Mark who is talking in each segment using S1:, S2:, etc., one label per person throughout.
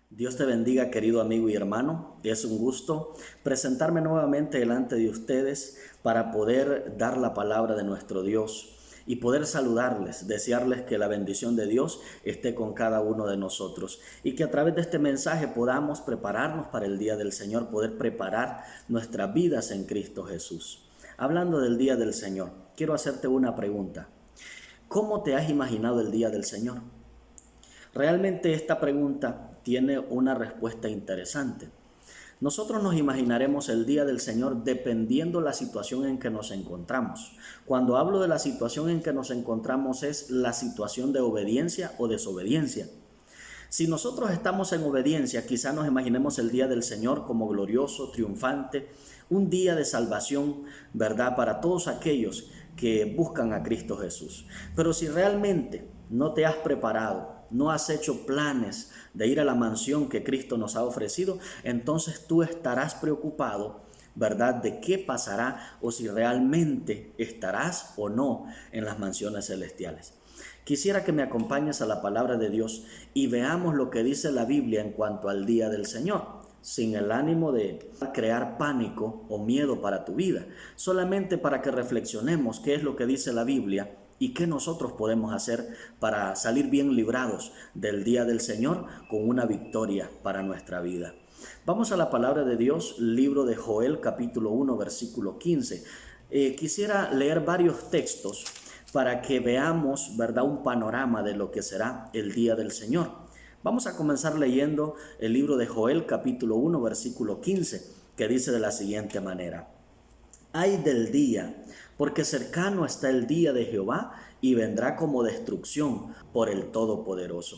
S1: Dios te bendiga, querido amigo y hermano. Es un gusto presentarme nuevamente delante de ustedes para poder dar la palabra de nuestro Dios y poder saludarles, desearles que la bendición de Dios esté con cada uno de nosotros y que a través de este mensaje podamos prepararnos para el día del Señor, poder preparar nuestras vidas en Cristo Jesús. Hablando del día del Señor, quiero hacerte una pregunta. ¿Cómo te has imaginado el día del Señor? Realmente esta pregunta tiene una respuesta interesante. Nosotros nos imaginaremos el día del Señor dependiendo la situación en que nos encontramos. Cuando hablo de la situación en que nos encontramos es la situación de obediencia o desobediencia. Si nosotros estamos en obediencia, quizá nos imaginemos el día del Señor como glorioso, triunfante, un día de salvación, ¿verdad? Para todos aquellos que buscan a Cristo Jesús. Pero si realmente no te has preparado, no has hecho planes de ir a la mansión que Cristo nos ha ofrecido, entonces tú estarás preocupado, ¿verdad?, de qué pasará o si realmente estarás o no en las mansiones celestiales. Quisiera que me acompañes a la palabra de Dios y veamos lo que dice la Biblia en cuanto al día del Señor, sin el ánimo de crear pánico o miedo para tu vida, solamente para que reflexionemos qué es lo que dice la Biblia y qué nosotros podemos hacer para salir bien librados del día del Señor con una victoria para nuestra vida. Vamos a la palabra de Dios, libro de Joel capítulo 1 versículo 15. Quisiera leer varios textos para que veamos, ¿verdad?, un panorama de lo que será el día del Señor. Vamos a comenzar leyendo el libro de Joel capítulo 1 versículo 15, que dice de la siguiente manera: Ay del día, porque cercano está el día de Jehová y vendrá como destrucción por el Todopoderoso.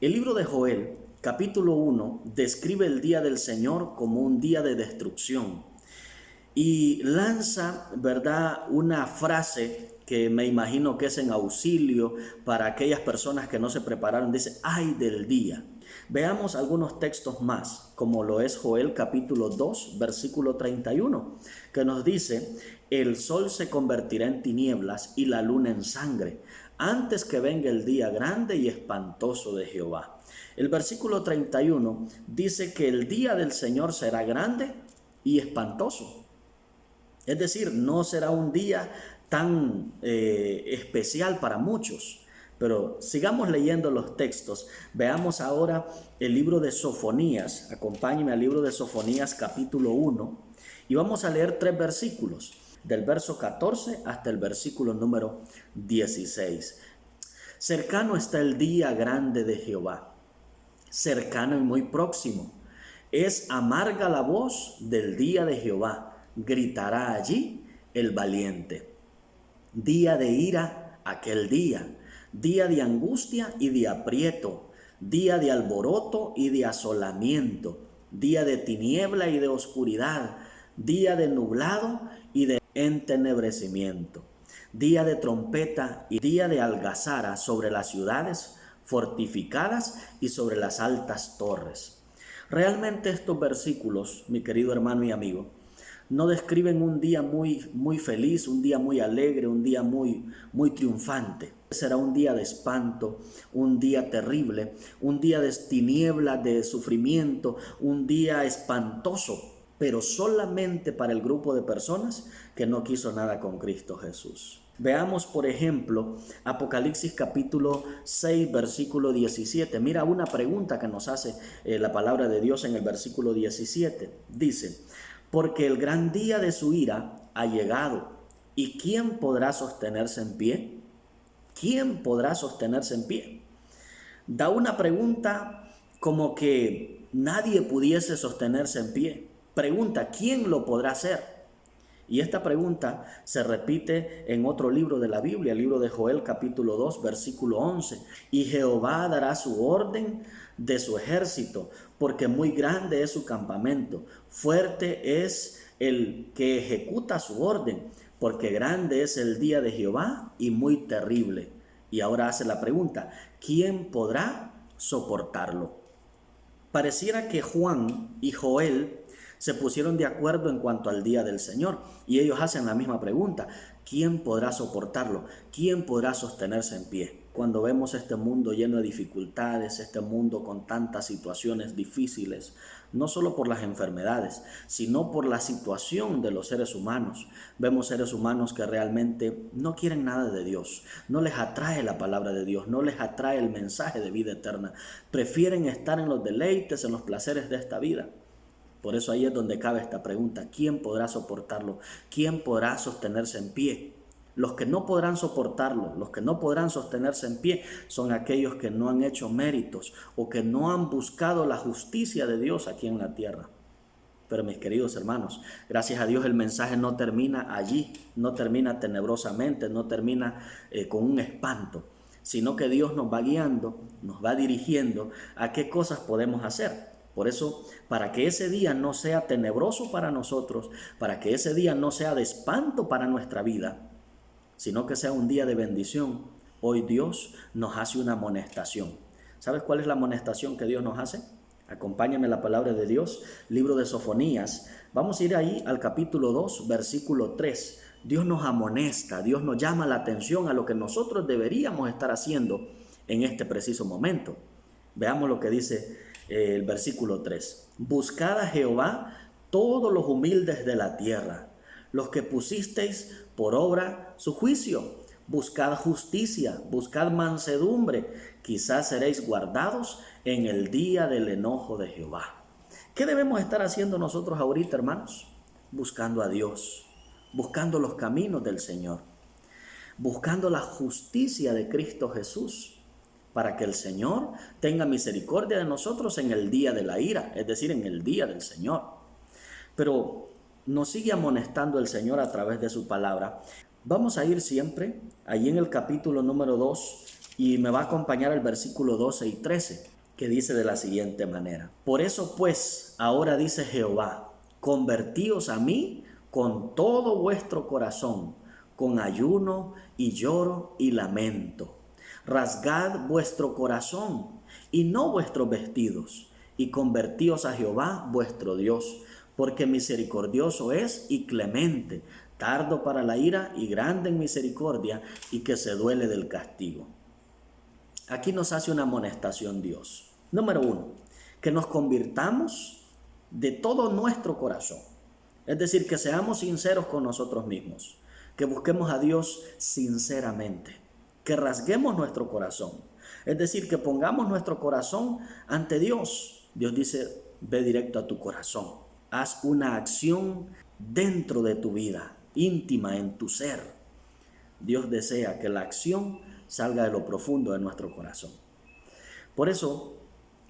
S1: El libro de Joel capítulo 1 describe el día del Señor como un día de destrucción y lanza, ¿verdad?, una frase que me imagino que es en auxilio para aquellas personas que no se prepararon. Dice, ay del día. Veamos algunos textos más, como lo es Joel capítulo 2, versículo 31, que nos dice, el sol se convertirá en tinieblas y la luna en sangre, antes que venga el día grande y espantoso de Jehová. El versículo 31 dice que el día del Señor será grande y espantoso. Es decir, no será un día tan especial para muchos. Pero sigamos leyendo los textos. Veamos ahora el libro de Sofonías. Acompáñenme al libro de Sofonías capítulo 1 y vamos a leer 3 versículos, del verso 14 hasta el versículo número 16. Cercano está el día grande de Jehová, cercano y muy próximo. Es amarga la voz del día de Jehová. Gritará allí el valiente. Día de ira, aquel día, día de angustia y de aprieto, día de alboroto y de asolamiento, día de tiniebla y de oscuridad, día de nublado y de entenebrecimiento, día de trompeta y día de algazara sobre las ciudades fortificadas y sobre las altas torres. Realmente estos versículos, mi querido hermano y amigo, no describen un día muy feliz, un día muy alegre, un día muy triunfante. Será un día de espanto, un día terrible, un día de tiniebla, de sufrimiento, un día espantoso, pero solamente para el grupo de personas que no quiso nada con Cristo Jesús. Veamos, por ejemplo, Apocalipsis capítulo 6, versículo 17. Mira una pregunta que nos hace la palabra de Dios en el versículo 17. Dice, porque el gran día de su ira ha llegado, ¿y quién podrá sostenerse en pie? ¿Quién podrá sostenerse en pie? Da una pregunta como que nadie pudiese sostenerse en pie. Pregunta, ¿quién lo podrá hacer? Y esta pregunta se repite en otro libro de la Biblia, el libro de Joel capítulo 2, versículo 11. Y Jehová dará su orden de su ejército, porque muy grande es su campamento. Fuerte es el que ejecuta su orden, porque grande es el día de Jehová y muy terrible. Y ahora hace la pregunta, ¿quién podrá soportarlo? Pareciera que Juan y Joel se pusieron de acuerdo en cuanto al día del Señor y ellos hacen la misma pregunta, ¿quién podrá soportarlo? ¿Quién podrá sostenerse en pie? cuando vemos este mundo lleno de dificultades, este mundo con tantas situaciones difíciles, no solo por las enfermedades, sino por la situación de los seres humanos. Vemos seres humanos que realmente no quieren nada de Dios, no les atrae la palabra de Dios, no les atrae el mensaje de vida eterna. Prefieren estar en los deleites, en los placeres de esta vida. Por eso ahí es donde cabe esta pregunta: ¿quién podrá soportarlo? ¿Quién podrá sostenerse en pie? Los que no podrán soportarlo, los que no podrán sostenerse en pie, son aquellos que no han hecho méritos o que no han buscado la justicia de Dios aquí en la tierra. Pero mis queridos hermanos, gracias a Dios el mensaje no termina allí, no termina tenebrosamente, no termina con un espanto, sino que Dios nos va guiando, nos va dirigiendo a qué cosas podemos hacer. Por eso, para que ese día no sea tenebroso para nosotros, para que ese día no sea de espanto para nuestra vida, sino que sea un día de bendición, hoy Dios nos hace una amonestación. ¿Sabes cuál es la amonestación que Dios nos hace? Acompáñame a la palabra de Dios, libro de Sofonías. Vamos a ir ahí al capítulo 2, versículo 3. Dios nos amonesta, Dios nos llama la atención a lo que nosotros deberíamos estar haciendo en este preciso momento. Veamos lo que dice el versículo 3. Buscad a Jehová todos los humildes de la tierra, los que pusisteis por obra su juicio. Buscad justicia, buscad mansedumbre, quizás seréis guardados en el día del enojo de Jehová. ¿Qué debemos estar haciendo nosotros ahorita, hermanos? Buscando a Dios, buscando los caminos del Señor, buscando la justicia de Cristo Jesús, para que el Señor tenga misericordia de nosotros en el día de la ira, es decir, en el día del Señor. Pero nos sigue amonestando el Señor a través de su palabra. Vamos a ir siempre allí en el capítulo número 2 y me va a acompañar el versículo 12 y 13, que dice de la siguiente manera: por eso pues, ahora dice Jehová, convertíos a mí con todo vuestro corazón, con ayuno y lloro y lamento. Rasgad vuestro corazón y no vuestros vestidos, y convertíos a Jehová vuestro Dios, porque misericordioso es y clemente, tardo para la ira y grande en misericordia, y que se duele del castigo. Aquí nos hace una amonestación Dios. Número 1, que nos convirtamos de todo nuestro corazón. Es decir, que seamos sinceros con nosotros mismos, que busquemos a Dios sinceramente, que rasguemos nuestro corazón. Es decir, que pongamos nuestro corazón ante Dios. Dios dice: ve directo a tu corazón. Haz una acción dentro de tu vida, íntima, en tu ser. Dios desea que la acción salga de lo profundo de nuestro corazón. Por eso,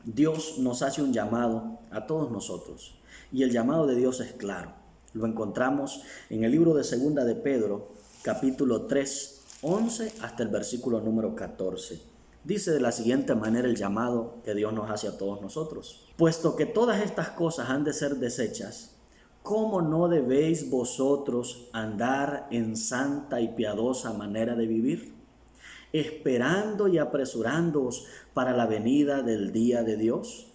S1: Dios nos hace un llamado a todos nosotros. Y el llamado de Dios es claro. Lo encontramos en el libro de Segunda de Pedro, capítulo 3, 11 hasta el versículo número 14. Dice de la siguiente manera el llamado que Dios nos hace a todos nosotros: puesto que todas estas cosas han de ser desechas, ¿cómo no debéis vosotros andar en santa y piadosa manera de vivir, esperando y apresurándoos para la venida del día de Dios,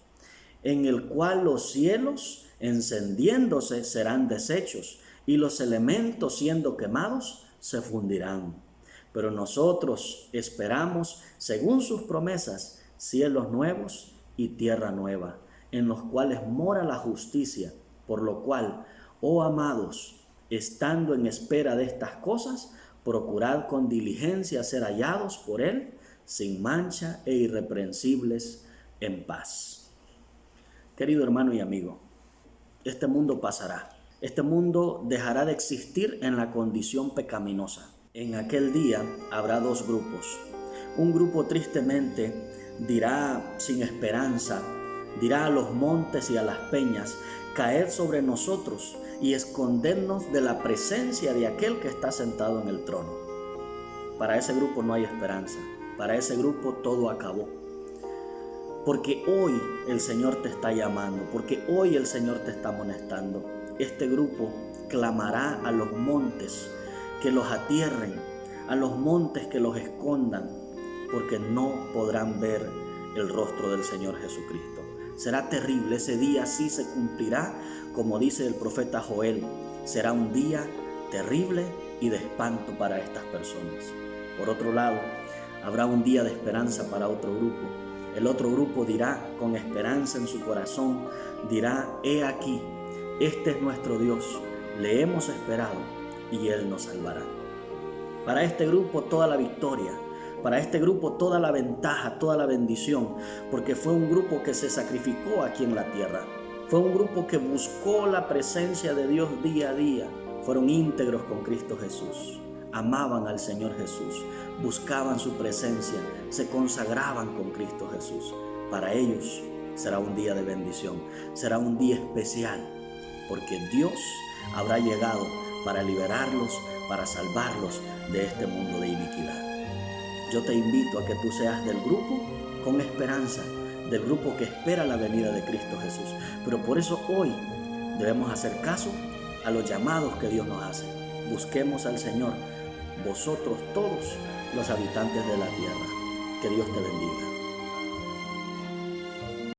S1: en el cual los cielos encendiéndose serán deshechos y los elementos siendo quemados se fundirán? Pero nosotros esperamos, según sus promesas, cielos nuevos y tierra nueva, en los cuales mora la justicia. Por lo cual, oh amados, estando en espera de estas cosas, procurad con diligencia ser hallados por Él, sin mancha e irreprensibles, en paz. Querido hermano y amigo, este mundo pasará. Este mundo dejará de existir en la condición pecaminosa. En aquel día habrá dos grupos. Un grupo tristemente dirá sin esperanza, dirá a los montes y a las peñas: caed sobre nosotros y escondernos de la presencia de aquel que está sentado en el trono. Para ese grupo no hay esperanza. Para ese grupo todo acabó. Porque hoy el Señor te está llamando, porque hoy el Señor te está amonestando. Este grupo clamará a los montes que los atierren, a los montes que los escondan, porque no podrán ver el rostro del Señor Jesucristo. Será terrible, ese día sí se cumplirá, como dice el profeta Joel. Será un día terrible y de espanto para estas personas. Por otro lado, Habrá un día de esperanza para otro grupo. El otro grupo dirá con esperanza en su corazón, dirá: he aquí, este es nuestro Dios, le hemos esperado y Él nos salvará. Para este grupo toda la victoria, para este grupo toda la ventaja, toda la bendición, porque fue un grupo que se sacrificó aquí en la tierra. Fue un grupo que buscó la presencia de Dios día a día. Fueron íntegros con Cristo Jesús. Amaban al Señor Jesús, buscaban su presencia, se consagraban con Cristo Jesús. Para ellos será un día de bendición, será un día especial, porque Dios habrá llegado para liberarlos, para salvarlos de este mundo de iniquidad. Yo te invito a que tú seas del grupo con esperanza, del grupo que espera la venida de Cristo Jesús. Pero por eso hoy debemos hacer caso a los llamados que Dios nos hace. Busquemos al Señor, vosotros todos los habitantes de la tierra. Que Dios te bendiga.